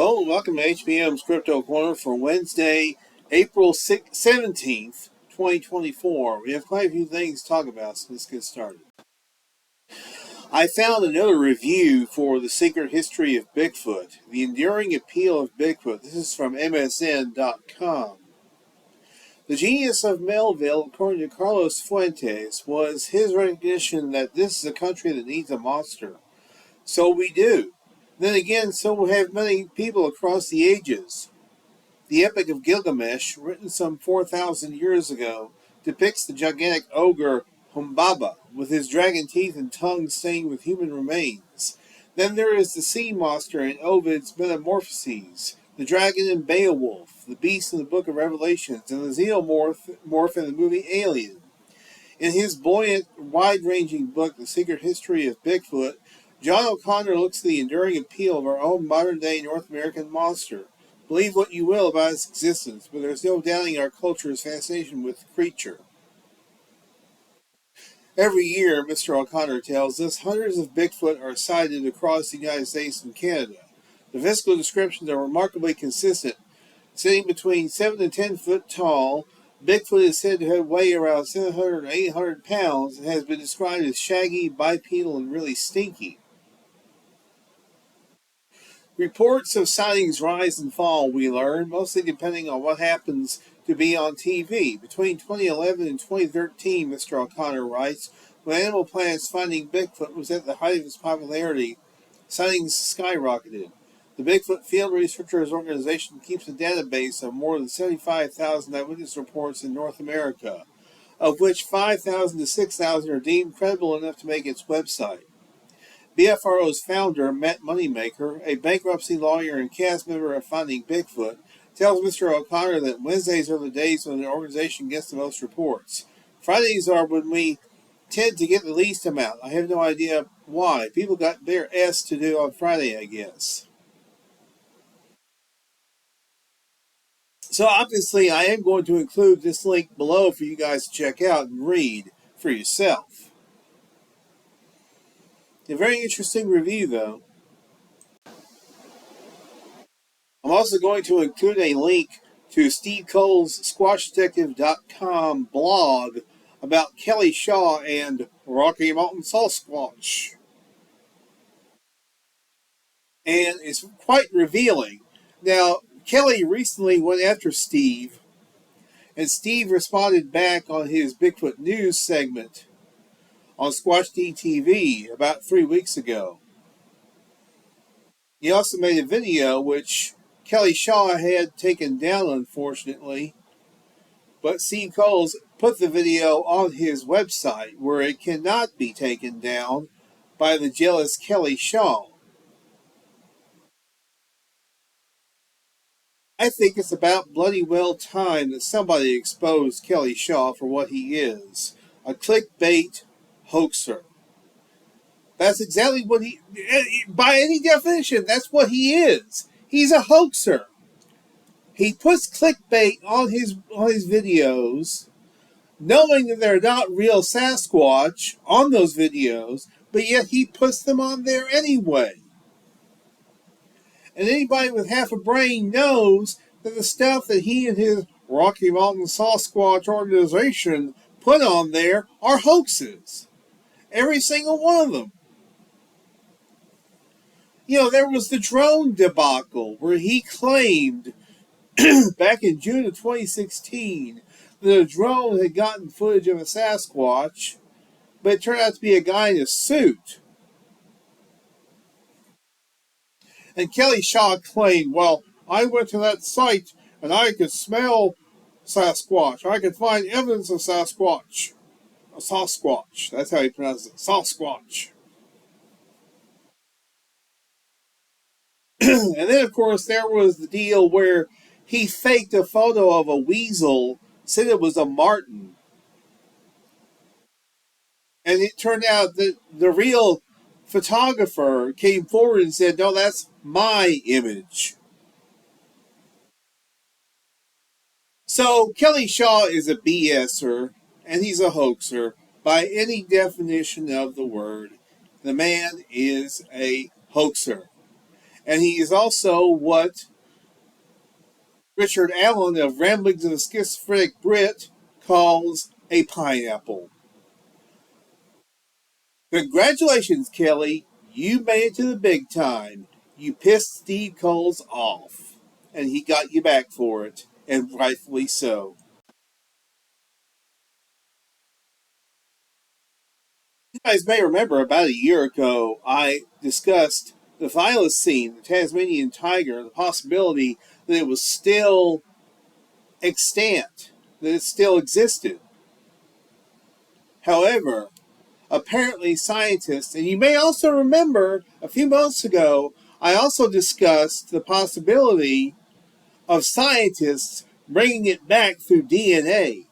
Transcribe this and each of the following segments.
Hello and welcome to HBM's Crypto Corner for Wednesday, April 17th, 2024. We have quite a few things to talk about, so let's get started. I found another review for The Secret History of Bigfoot, The Enduring Appeal of Bigfoot. This is from MSN.com. The genius of Melville, according to Carlos Fuentes, was his recognition that this is a country that needs a monster. So we do. Then again, so have many people across the ages. The Epic of Gilgamesh, written some 4,000 years ago, depicts the gigantic ogre Humbaba, with his dragon teeth and tongue stained with human remains. Then there is the sea monster in Ovid's Metamorphoses, the dragon in Beowulf, the beast in the Book of Revelations, and the xenomorph in the movie Alien. In his buoyant, wide-ranging book, The Secret History of Bigfoot, John O'Connor looks at the enduring appeal of our own modern-day North American monster. Believe what you will about its existence, but there's no doubting our culture's fascination with the creature. Every year, Mr. O'Connor tells us, hundreds of Bigfoot are sighted across the United States and Canada. The physical descriptions are remarkably consistent. Sitting between 7 and 10 foot tall, Bigfoot is said to have weighed around 700 or 800 pounds and has been described as shaggy, bipedal, and really stinky. Reports of sightings rise and fall, we learn, mostly depending on what happens to be on TV. Between 2011 and 2013, Mr. O'Connor writes, when Animal Planet's Finding Bigfoot was at the height of its popularity, sightings skyrocketed. The Bigfoot Field Researchers Organization keeps a database of more than 75,000 eyewitness reports in North America, of which 5,000 to 6,000 are deemed credible enough to make its website. BFRO's founder, Matt Moneymaker, a bankruptcy lawyer and cast member of Finding Bigfoot, tells Mr. O'Connor that Wednesdays are the days when the organization gets the most reports. Fridays are when we tend to get the least amount. I have no idea why. People got their S to do on Friday, I guess. So obviously I am going to include this link below for you guys to check out and read for yourself. A very interesting review, though. I'm also going to include a link to Steve Cole's SquatchDetective.com blog about Kelly Shaw and Rocky Mountain Sasquatch. And it's quite revealing. Now, Kelly recently went after Steve, and Steve responded back on his Bigfoot News segment on Squatch DTV about 3 weeks ago. He also made a video which Kelly Shaw had taken down, unfortunately, but Steve Coles put the video on his website where it cannot be taken down by the jealous Kelly Shaw. I think it's about bloody well time that somebody exposed Kelly Shaw for what he is, a clickbait hoaxer. That's exactly what he, by any definition, that's what he is. He's a hoaxer. He puts clickbait on his videos, knowing that they're not real Sasquatch on those videos, but yet he puts them on there anyway. And anybody with half a brain knows that the stuff that he and his Rocky Mountain Sasquatch organization put on there are hoaxes. Every single one of them. You know, there was the drone debacle where he claimed back in June of 2016 that a drone had gotten footage of a Sasquatch, but it turned out to be a guy in a suit. And Kelly Shaw claimed, well, I went to that site and I could smell Sasquatch. I could find evidence of Sasquatch. A Sasquatch. That's how he pronounced it. Sasquatch. And then, of course, there was the deal where he faked a photo of a weasel, said it was a marten. And it turned out that the real photographer came forward and said, no, that's my image. So Kelly Shaw is a BSer, and he's a hoaxer. By any definition of the word, the man is a hoaxer. And he is also what Richard Allen of Ramblings of a Schizophrenic Brit calls a pineapple. Congratulations, Kelly. You made it to the big time. You pissed Steve Coles off. And he got you back for it. And rightfully so. You guys may remember about a year ago, I discussed the thylacine, the Tasmanian tiger, the possibility that it was still extant, that it still existed. However, apparently scientists, and you may also remember a few months ago, I also discussed the possibility of scientists bringing it back through DNA.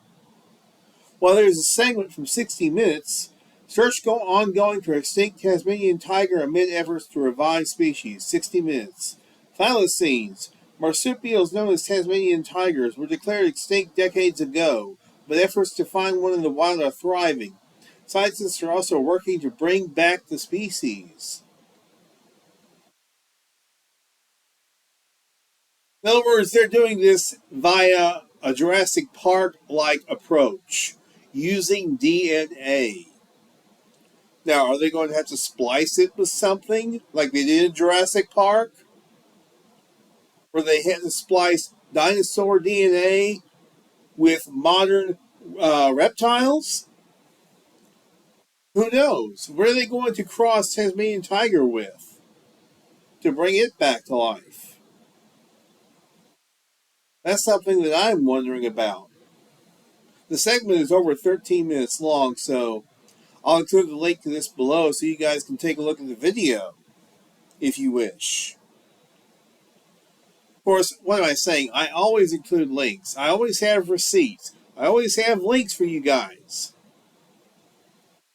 Well, there's a segment from 60 Minutes, search ongoing for extinct Tasmanian tiger amid efforts to revive species. 60 Minutes. Thylacines, marsupials known as Tasmanian tigers, were declared extinct decades ago, but efforts to find one in the wild are thriving. Scientists are also working to bring back the species. In other words, they're doing this via a Jurassic Park-like approach, using DNA. Now, are they going to have to splice it with something, like they did in Jurassic Park? Where they had to splice dinosaur DNA with modern reptiles? Who knows? What are they going to cross Tasmanian tiger with to bring it back to life? That's something that I'm wondering about. The segment is over 13 minutes long, so I'll include the link to this below so you guys can take a look at the video, if you wish. Of course, what am I saying? I always include links. I always have receipts. I always have links for you guys.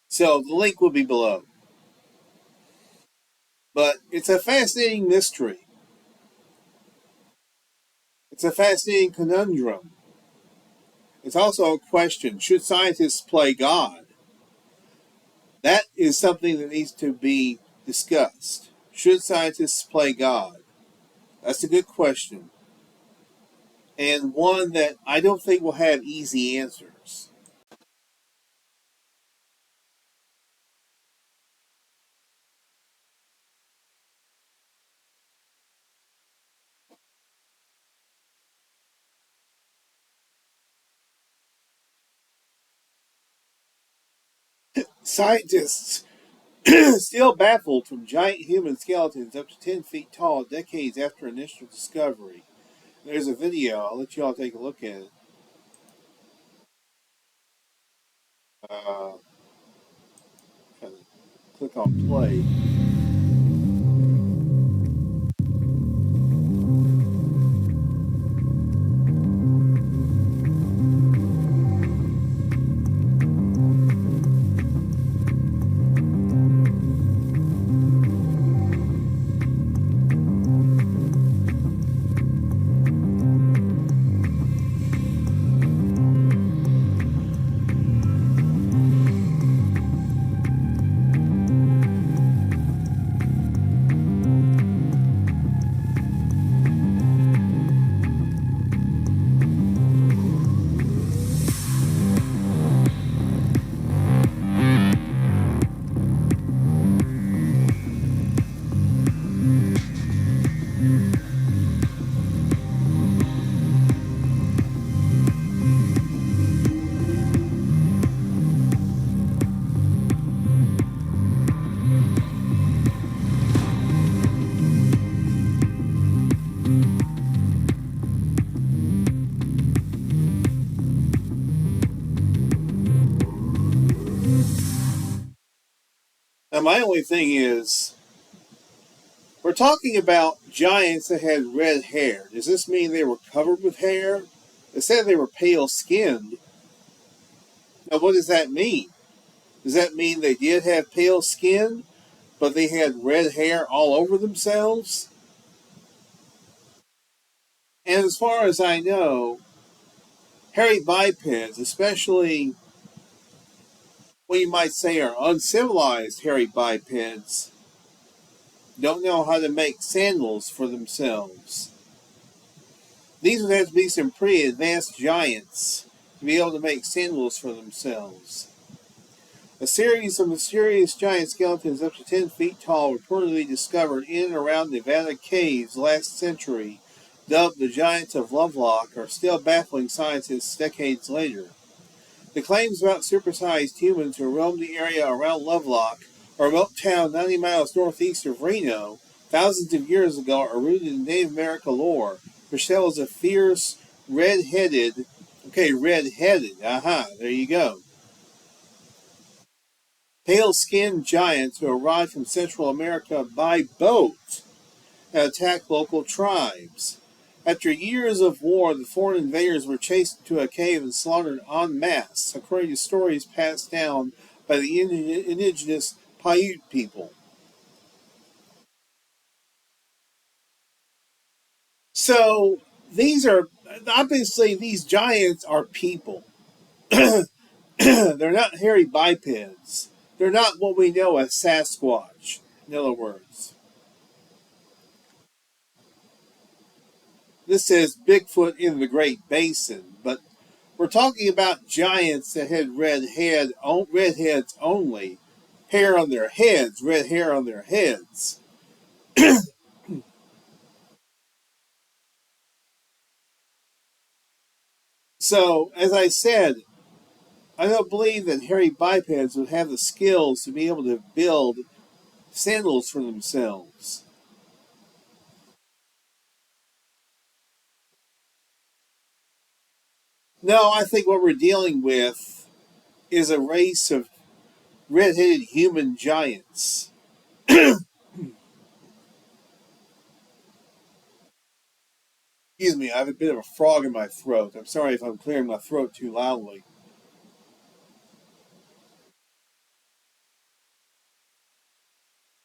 So the link will be below. But it's a fascinating mystery. It's a fascinating conundrum. It's also a question, should scientists play God? That is something that needs to be discussed. Should scientists play God? That's a good question. And one that I don't think will have easy answers. Scientists still baffled from giant human skeletons up to 10 feet tall decades after initial discovery. There's a video. I'll let you all take a look at it. Uh, kind of click on play. Now, my only thing is, we're talking about giants that had red hair. Does this mean they were covered with hair? It said they were pale skinned. Now, what does that mean? Does that mean they did have pale skin, but they had red hair all over themselves? And as far as I know, hairy bipeds, especially what you might say are uncivilized hairy bipeds, don't know how to make sandals for themselves. These would have to be some pretty advanced giants to be able to make sandals for themselves. A series of mysterious giant skeletons up to 10 feet tall reportedly discovered in and around Nevada caves last century, dubbed the Giants of Lovelock, are still baffling scientists decades later. The claims about supersized humans who roamed the area around Lovelock, a remote town 90 miles northeast of Reno, thousands of years ago are rooted in Native American lore, which tells of fierce, red-headed, there you go, pale-skinned giants who arrived from Central America by boat and attacked local tribes. After years of war, the foreign invaders were chased into a cave and slaughtered en masse, according to stories passed down by the indigenous Paiute people. So these are obviously these giants are people. They're not hairy bipeds. They're not what we know as Sasquatch. In other words, this says Bigfoot in the Great Basin, but we're talking about giants that had redheads only, hair on their heads, red hair on their heads. So, as I said, I don't believe that hairy bipeds would have the skills to be able to build sandals for themselves. No, I think what we're dealing with is a race of red-headed human giants. Excuse me, I have a bit of a frog in my throat. I'm sorry if I'm clearing my throat too loudly.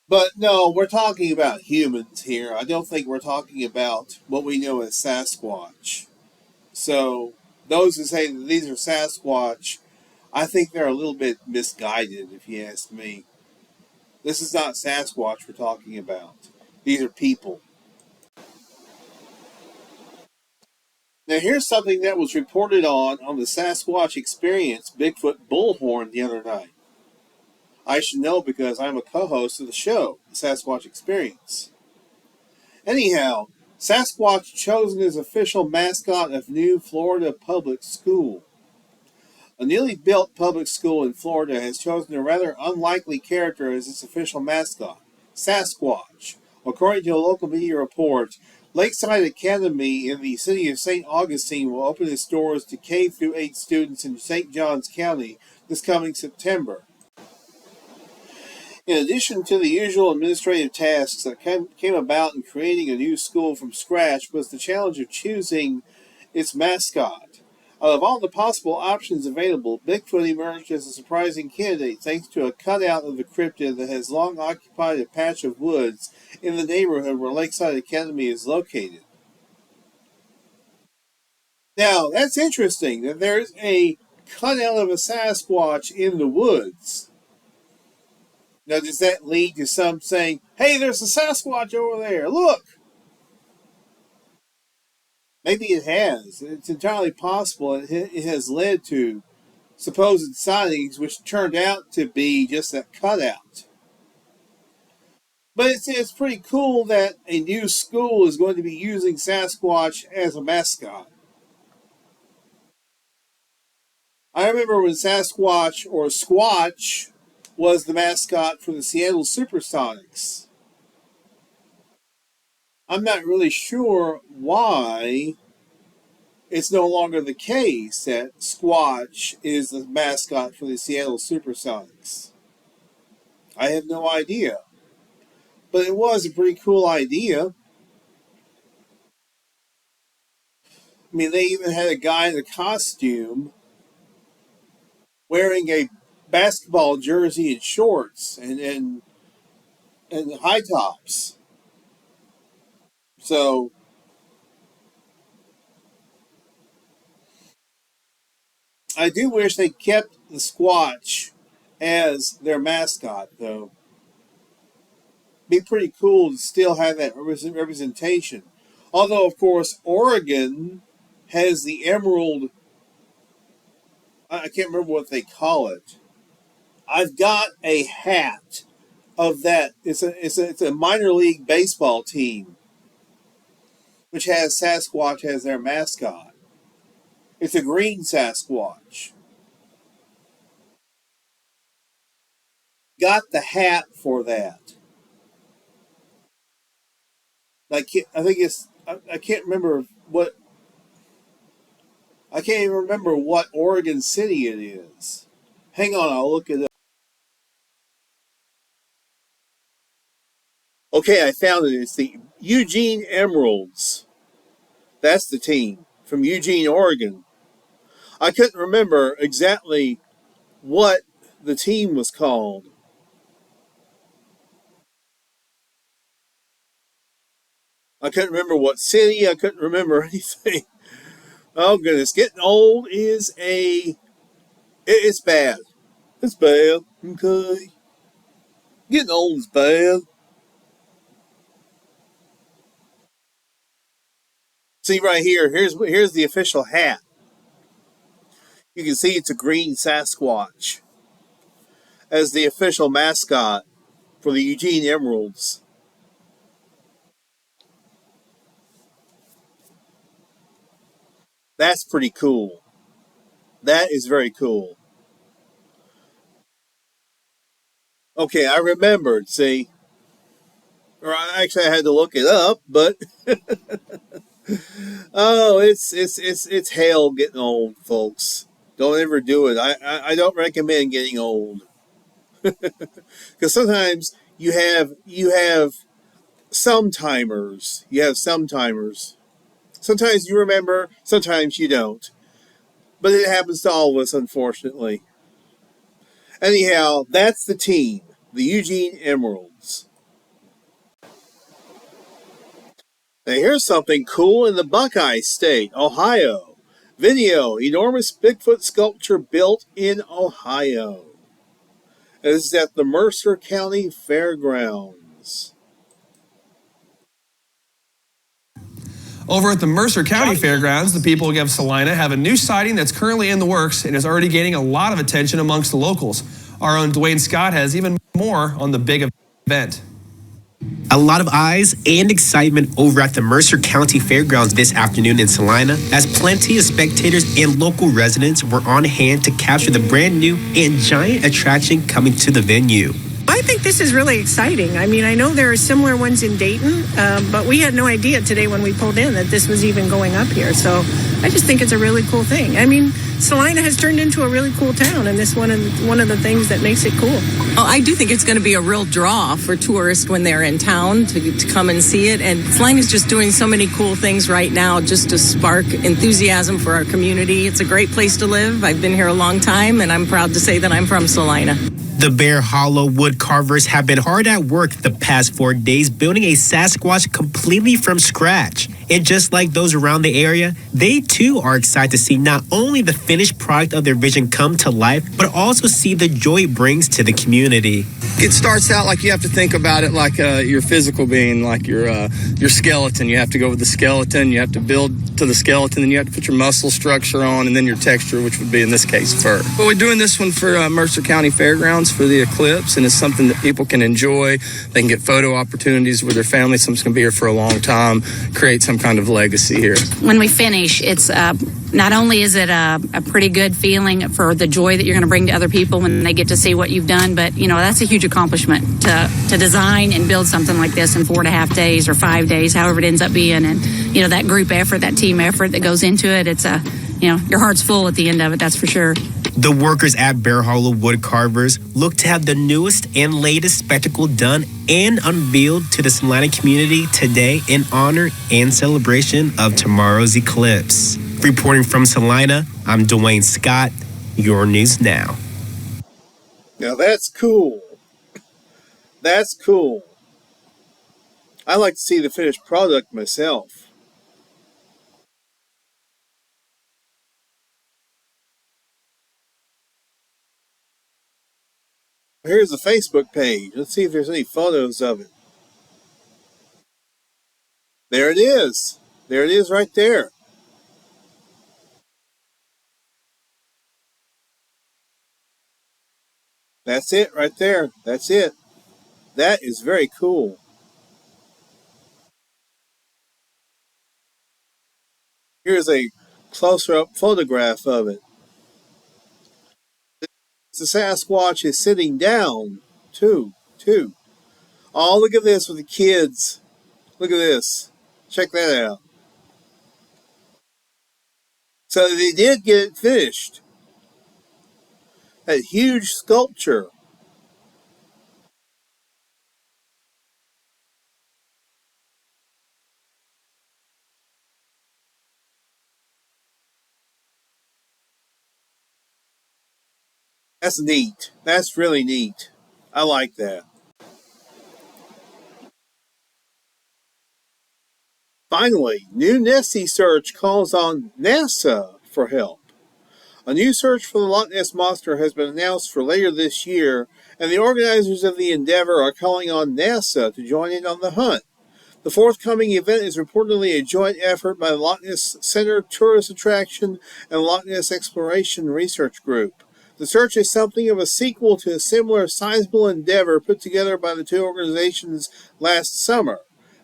But no, we're talking about humans here. I don't think we're talking about what we know as Sasquatch. So, those who say that these are Sasquatch, I think they're a little bit misguided, if you ask me. This is not Sasquatch we're talking about. These are people. Now, here's something that was reported on the Sasquatch Experience Bigfoot Bullhorn the other night. I should know because I'm a co host of the show, the Sasquatch Experience. Anyhow, Sasquatch chosen as official mascot of new Florida public school. A newly built public school in Florida has chosen a rather unlikely character as its official mascot, Sasquatch. According to a local media report, Lakeside Academy in the city of St. Augustine will open its doors to K through 8 students in St. Johns County this coming September. In addition to the usual administrative tasks that came about in creating a new school from scratch was the challenge of choosing its mascot. Out of all the possible options available, Bigfoot emerged as a surprising candidate thanks to a cutout of the cryptid that has long occupied a patch of woods in the neighborhood where Lakeside Academy is located. Now, that's interesting that there's a cutout of a Sasquatch in the woods. Now, does that lead to some saying, hey, there's a Sasquatch over there, look? Maybe it has. It's entirely possible it has led to supposed sightings which turned out to be just that cutout. But it's pretty cool that a new school is going to be using Sasquatch as a mascot. I remember when Sasquatch or Squatch was the mascot for the Seattle Supersonics. I'm not really sure why it's no longer the case that Squatch is the mascot for the Seattle Supersonics. I have no idea. But it was a pretty cool idea. I mean, they even had a guy in a costume wearing a basketball jersey and shorts and high tops. So I do wish they kept the Squatch as their mascot, though, be pretty cool to still have that representation. Although, of course, Oregon has the emerald. I can't remember what they call it. I've got a hat of that. It's a minor league baseball team, which has Sasquatch as their mascot. It's a green Sasquatch. Got the hat for that. I think it's. I can't remember what. I can't even remember what Oregon City it is. Hang on, I'll look it up. Okay, I found it. It's the Eugene Emeralds. That's the team from Eugene, Oregon. I couldn't remember exactly what the team was called. I couldn't remember what city. I couldn't remember anything. Oh goodness, getting old is it's bad. It's bad. Okay, getting old is bad. See right here. Here's the official hat. You can see it's a green Sasquatch as the official mascot for the Eugene Emeralds. That's pretty cool. That is very cool. Okay, I remembered. See, or actually, I had to look it up, but oh, it's hell getting old, folks. Don't ever do it. I don't recommend getting old because sometimes you have some timers. You have some timers. Sometimes you remember, sometimes you don't. But it happens to all of us, unfortunately. Anyhow, that's the team, the Eugene Emeralds. Now, here's something cool in the Buckeye State, Ohio. Video, enormous Bigfoot sculpture built in Ohio. This is at the Mercer County Fairgrounds. Over at the Mercer County Fairgrounds, the people of Salina have a new sighting that's currently in the works and is already gaining a lot of attention amongst the locals. Our own Dwayne Scott has even more on the big event. A lot of eyes and excitement over at the Mercer County Fairgrounds this afternoon in Salina, as plenty of spectators and local residents were on hand to capture the brand new and giant attraction coming to the venue. I think this is really exciting. I mean, I know there are similar ones in Dayton, but we had no idea today when we pulled in that this was even going up here. So I just think it's a really cool thing. I mean, Salina has turned into a really cool town, and this one of the things that makes it cool. Oh, I do think it's going to be a real draw for tourists when they're in town to come and see it. And Salina is just doing so many cool things right now just to spark enthusiasm for our community. It's a great place to live. I've been here a long time, and I'm proud to say that I'm from Salina. The Bear Hollow wood carvers have been hard at work the past 4 days building a Sasquatch completely from scratch. And just like those around the area, they too are excited to see not only the finished product of their vision come to life, but also see the joy it brings to the community. It starts out like you have to think about it like your physical being, like your skeleton. You have to go with the skeleton, you have to build to the skeleton, then you have to put your muscle structure on, and then your texture, which would be, in this case, fur. But we're doing this one for Mercer County Fairgrounds for the eclipse, and it's something that people can enjoy. They can get photo opportunities with their family. Someone's going to be here for a long time, create some kind of legacy here. When we finish, it's not only is it a pretty good feeling for the joy that you're going to bring to other people when they get to see what you've done, but that's a huge accomplishment to design and build something like this in 4.5 days or 5 days, however it ends up being. And that group effort, that team effort that goes into it, it's your heart's full at the end of it, that's for sure. The workers at Bear Hollow Wood Carvers look to have the newest and latest spectacle done and unveiled to the Salina community today in honor and celebration of tomorrow's eclipse. Reporting from Salina, I'm Dwayne Scott, your news now. Now that's cool. That's cool. I like to see the finished product myself. Here's the Facebook page. Let's see if there's any photos of it. There it is. There it is right there. That's it right there. That's it. That is very cool. Here's a closer up photograph of it. The Sasquatch is sitting down, too. Oh, look at this with the kids. Look at this. Check that out. So they did get it finished. That huge sculpture. That's neat. That's really neat. I like that. Finally, new Nessie search calls on NASA for help. A new search for the Loch Ness Monster has been announced for later this year, and the organizers of the endeavor are calling on NASA to join in on the hunt. The forthcoming event is reportedly a joint effort by the Loch Ness Center Tourist Attraction and Loch Ness Exploration Research Group. The search is something of a sequel to a similar sizable endeavor put together by the two organizations last summer.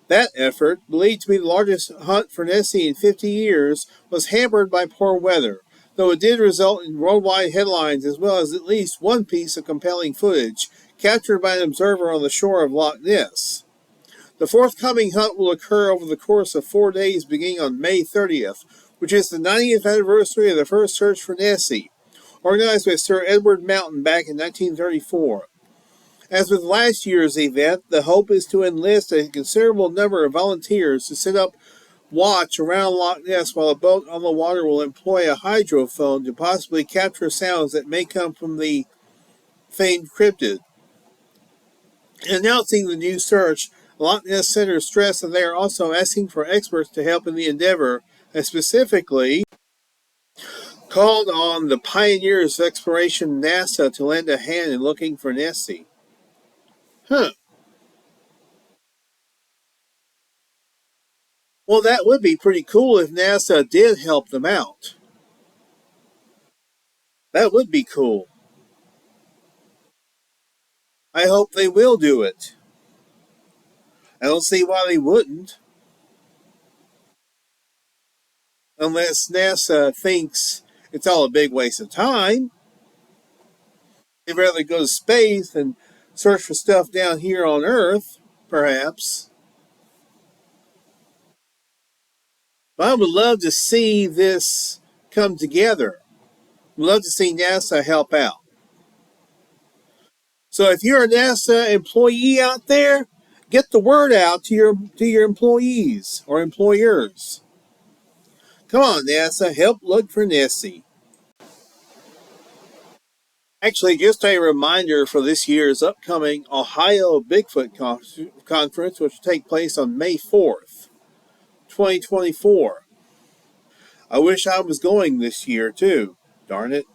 That effort, believed to be the largest hunt for Nessie in 50 years, was hampered by poor weather, though it did result in worldwide headlines as well as at least one piece of compelling footage captured by an observer on the shore of Loch Ness. The forthcoming hunt will occur over the course of 4 days beginning on May 30th, which is the 90th anniversary of the first search for Nessie, organized by Sir Edward Mountain back in 1934. As with last year's event, the hope is to enlist a considerable number of volunteers to set up watch around Loch Ness while a boat on the water will employ a hydrophone to possibly capture sounds that may come from the famed cryptid. In announcing the new search, Loch Ness Center stressed that they are also asking for experts to help in the endeavor, and specifically called on the pioneers of exploration NASA to lend a hand in looking for Nessie. Well, that would be pretty cool if NASA did help them out. That would be cool. I hope they will do it. I don't see why they wouldn't. Unless NASA thinks it's all a big waste of time. They'd rather go to space and search for stuff down here on Earth, perhaps. But I would love to see this come together. I'd love to see NASA help out. So if you're a NASA employee out there, get the word out to your employees or employers. Come on, NASA, help look for Nessie. Actually, just a reminder for this year's upcoming Ohio Bigfoot Conference, which will take place on May 4th, 2024. I wish I was going this year, too. Darn it.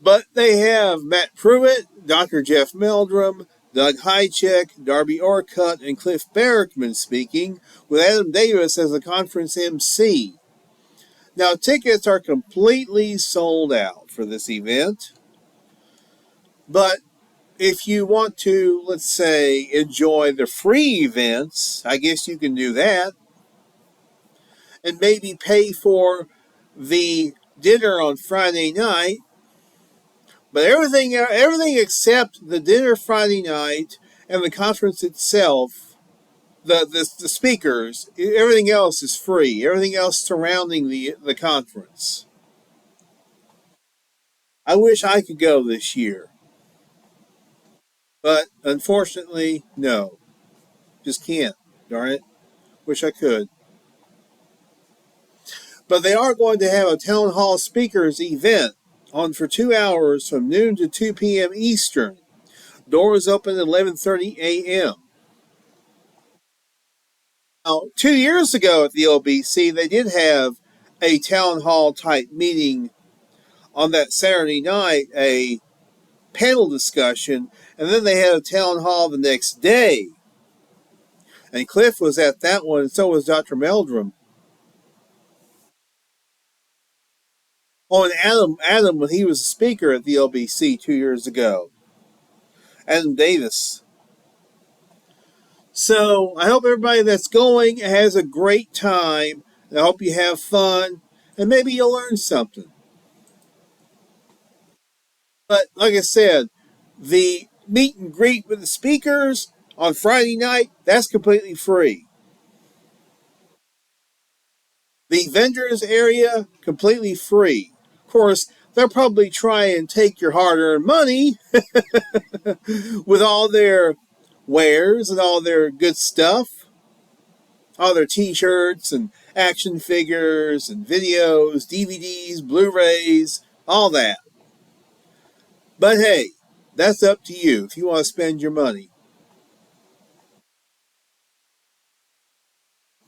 But they have Matt Pruitt, Dr. Jeff Meldrum, Doug Hychek, Darby Orcutt, and Cliff Barrickman speaking, with Adam Davis as the conference MC. Now, tickets are completely sold out for this event, but if you want to, let's say, enjoy the free events, I guess you can do that, and maybe pay for the dinner on Friday night. But everything except the dinner Friday night and the conference itself, the speakers, everything else is free. Everything else surrounding the conference. I wish I could go this year. But unfortunately, no. Just can't. Darn it. Wish I could. But they are going to have a town hall speakers event on for 2 hours from noon to 2 p.m. Eastern. Doors open at 11:30 a.m. Now, 2 years ago at the OBC, they did have a town hall type meeting on that Saturday night, a panel discussion, and then they had a town hall the next day. And Cliff was at that one, and so was Dr. Meldrum. Oh, and Adam, when he was a speaker at the LBC 2 years ago. Adam Davis. So I hope everybody that's going has a great time. And I hope you have fun. And maybe you'll learn something. But like I said, the meet and greet with the speakers on Friday night, that's completely free. The vendors area, completely free. Of course, they'll probably try and take your hard-earned money with all their wares and all their good stuff, all their t-shirts and action figures and videos, DVDs, Blu-rays, all that. But hey, that's up to you if you want to spend your money.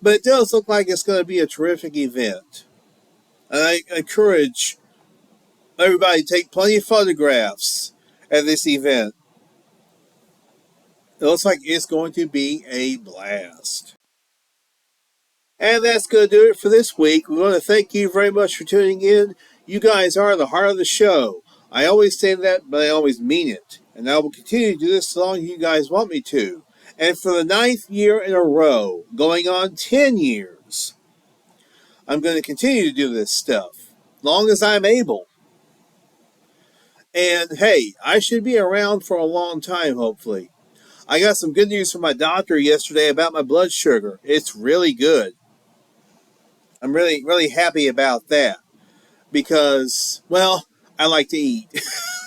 But it does look like it's going to be a terrific event. And I encourage everybody to take plenty of photographs at this event. It looks like it's going to be a blast. And that's going to do it for this week. We want to thank you very much for tuning in. You guys are the heart of the show. I always say that, but I always mean it. And I will continue to do this as long as you guys want me to. And for the 9th year in a row, going on 10 years, I'm going to continue to do this stuff, long as I'm able. And hey, I should be around for a long time, hopefully. I got some good news from my doctor yesterday about my blood sugar. It's really good. I'm really, really happy about that. Because, well, I like to eat.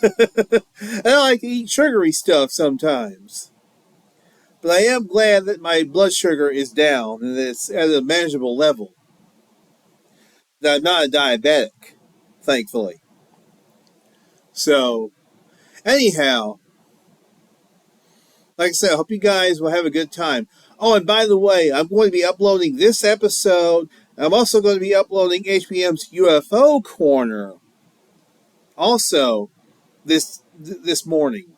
And I like to eat sugary stuff sometimes. But I am glad that my blood sugar is down and it's at a manageable level. That I'm not a diabetic, thankfully. So, anyhow, like I said, I hope you guys will have a good time. Oh, and by the way, I'm going to be uploading this episode. I'm also going to be uploading HBM's UFO Corner. Also, this morning.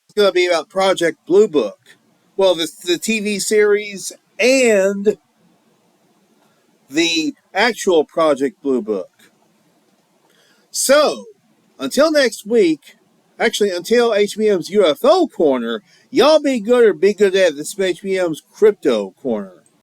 It's going to be about Project Blue Book. Well, the TV series and the actual Project Blue Book. So, until next week, actually until HBM's UFO Corner, y'all be good or be good at this HBM's Crypto Corner.